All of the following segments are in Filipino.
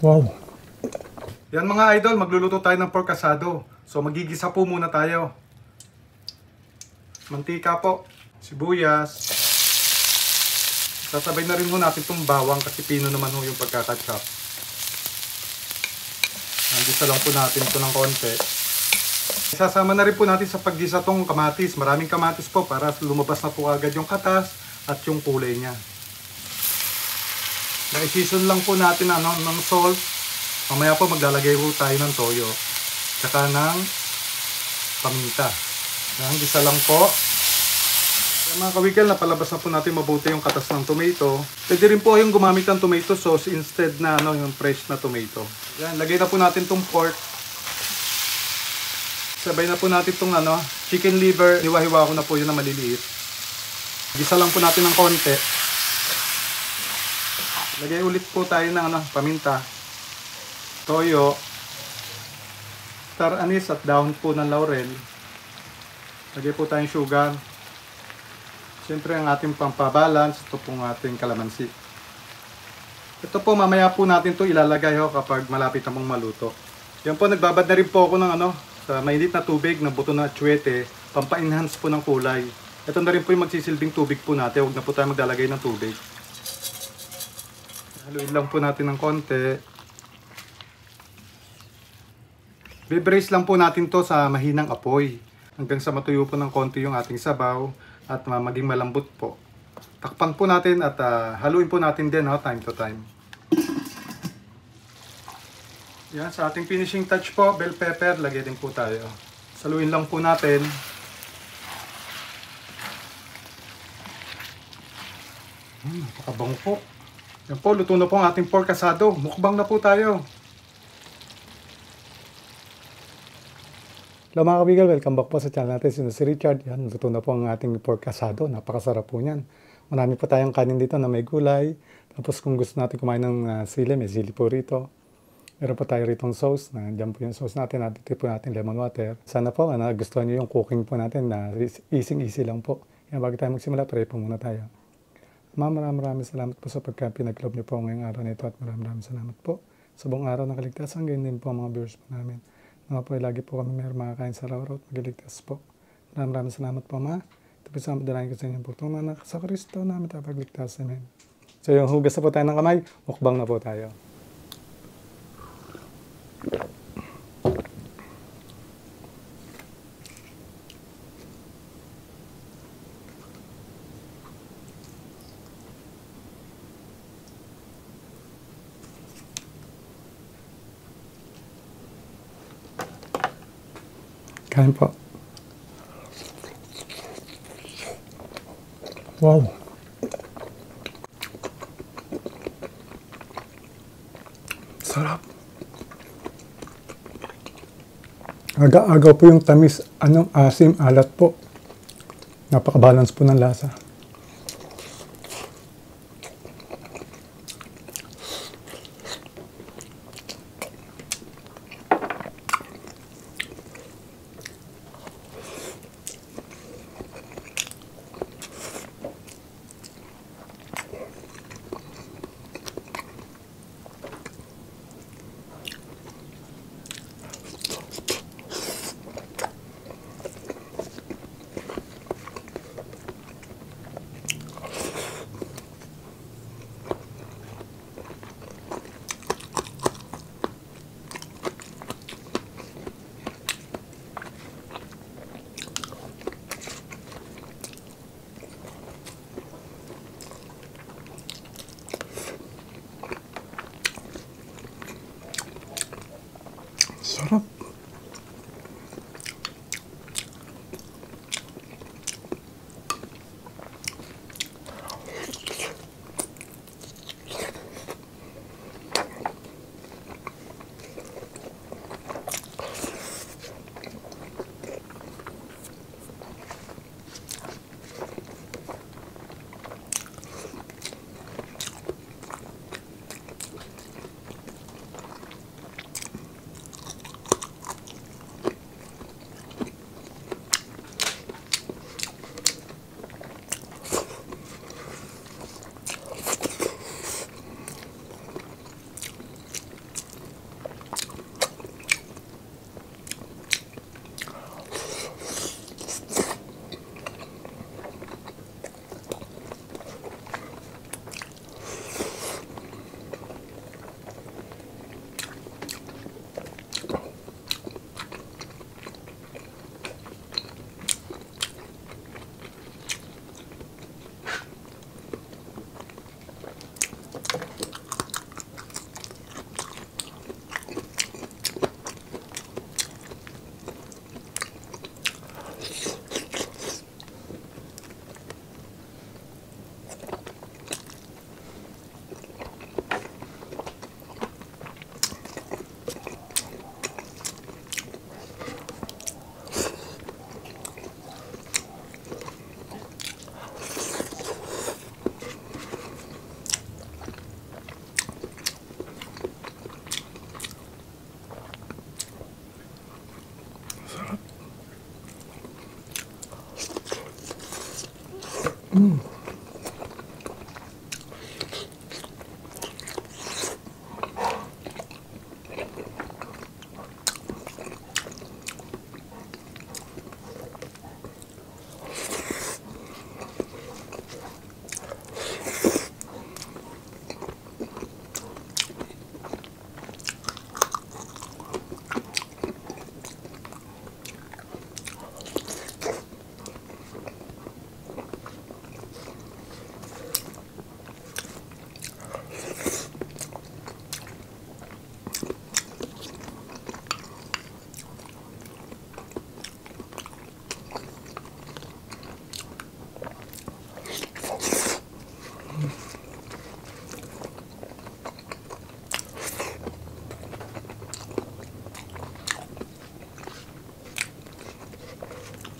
Wow. Yan mga idol, magluluto tayo ng pork asado. So magigisa po muna tayo. Mantika po, sibuyas. Sasabay na rin ho natin itong bawang kasi pino naman ho yung pagkakachop. Gisa lang po natin ito ng konti. Isasama na rin po natin sa paggisa tong kamatis. Maraming kamatis po para lumabas na po agad yung katas at yung kulay niya. I-season lang po natin ng salt. Mamaya po maglalagay po tayo ng toyo. Tsaka ng paminta. Yan, gisa lang po. Yan, mga kawigel, napalabas na po natin mabuti yung katas ng tomato. Pwede rin po yung gumamit ng tomato sauce instead na yung fresh na tomato. Yan, lagay na po natin tong pork. Sabay na po natin itong chicken liver. Hiwa-hiwa ko na po yun na maliliit. Gisa lang po natin ng konti. Lagay ulit po tayo ng paminta, toyo, star anise at dahon po ng laurel. Lagay po tayong sugar. Siyempre ang ating pampabalance, ito pong ating kalamansi. Ito po mamaya po natin ito ilalagay kapag malapit na mong maluto. Yan po, nagbabad na rin po ako ng sa mainit na tubig na buto na atsuete, pampa-enhance po ng kulay. Ito na rin po yung magsisilbing tubig po natin, huwag na po tayo maglalagay ng tubig. Haluin lang po natin ng konti. Be-braise lang po natin to sa mahinang apoy hanggang sa matuyo po ng konti yung ating sabaw at maging malambot po. Takpan po natin at haluin po natin din time to time. Yan, sa ating finishing touch po, bell pepper, lagay din po tayo. Saluin lang po natin. Napakabango po. Yan po, luto na po ang ating pork asado. Mukbang na po tayo. Hello mga kabigal, welcome back po sa channel natin. Sino si Richard. Yan, luto na po ang ating pork asado. Napakasarap po niyan. Marami po tayong kanin dito na may gulay. Tapos kung gusto natin kumain ng sili, may sili po rito. Meron po tayo ritong sauce. Nandiyan po yung sauce natin. Dito po natin lemon water. Sana po nagustuhan niyo yung cooking po natin na easy lang po. Yan, bago tayo magsimula, pray po muna tayo. Maraming salamat po sa pinag-love niyo po ngayong araw na ito at maraming salamat po sa buong araw ng kaligtasan. Ganyan din po ang mga viewers po namin. Mga po, lagi po kami mayroong makakain sa araw-araw at magiligtas po. Maraming salamat po, Ma. Ito po sa madalayan ko sa inyong pagtong na sa Kristo namin tapagligtas. Amen. So yung hugas na po tayo ng kamay, mukbang na po tayo. Kain po. Wow. Sarap. Aga-aga po yung tamis, asim, alat po. Napaka-balance po ng lasa. Sarap.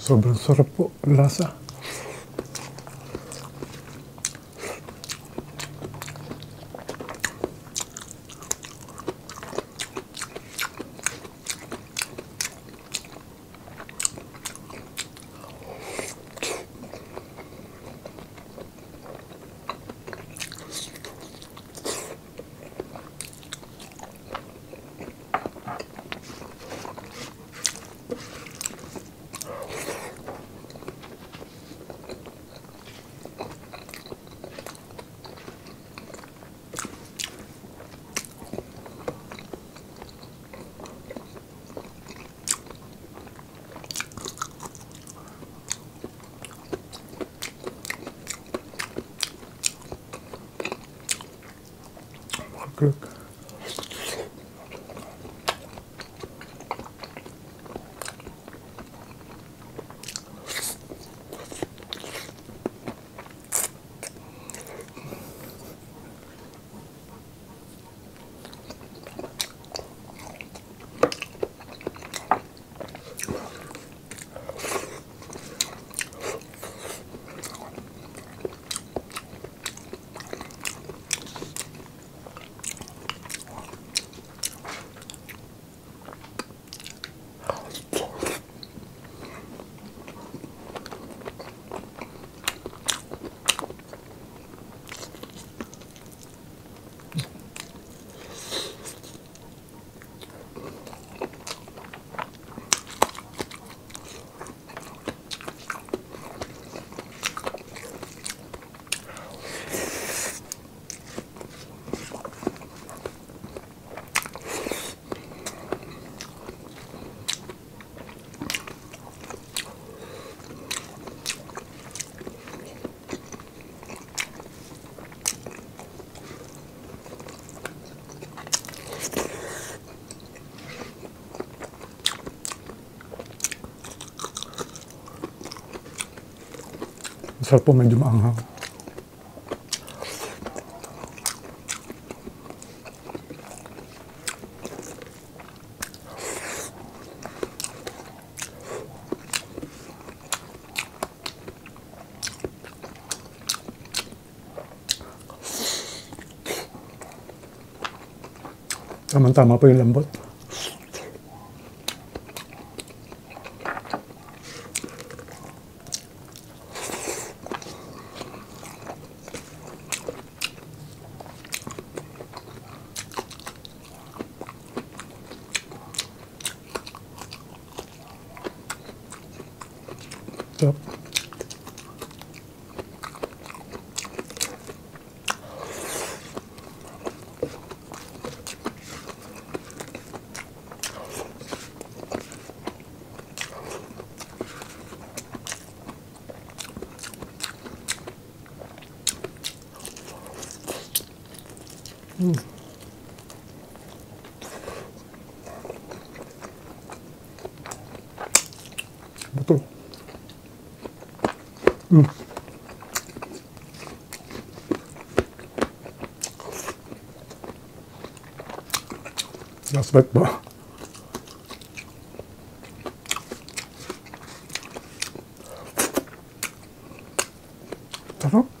Sobrang sarap po ang lasa. Cook. Masarap po, medyo maanghang. Tama-tama po yung lambot. Sarap. Betul. That's baik, Pak. Sarap.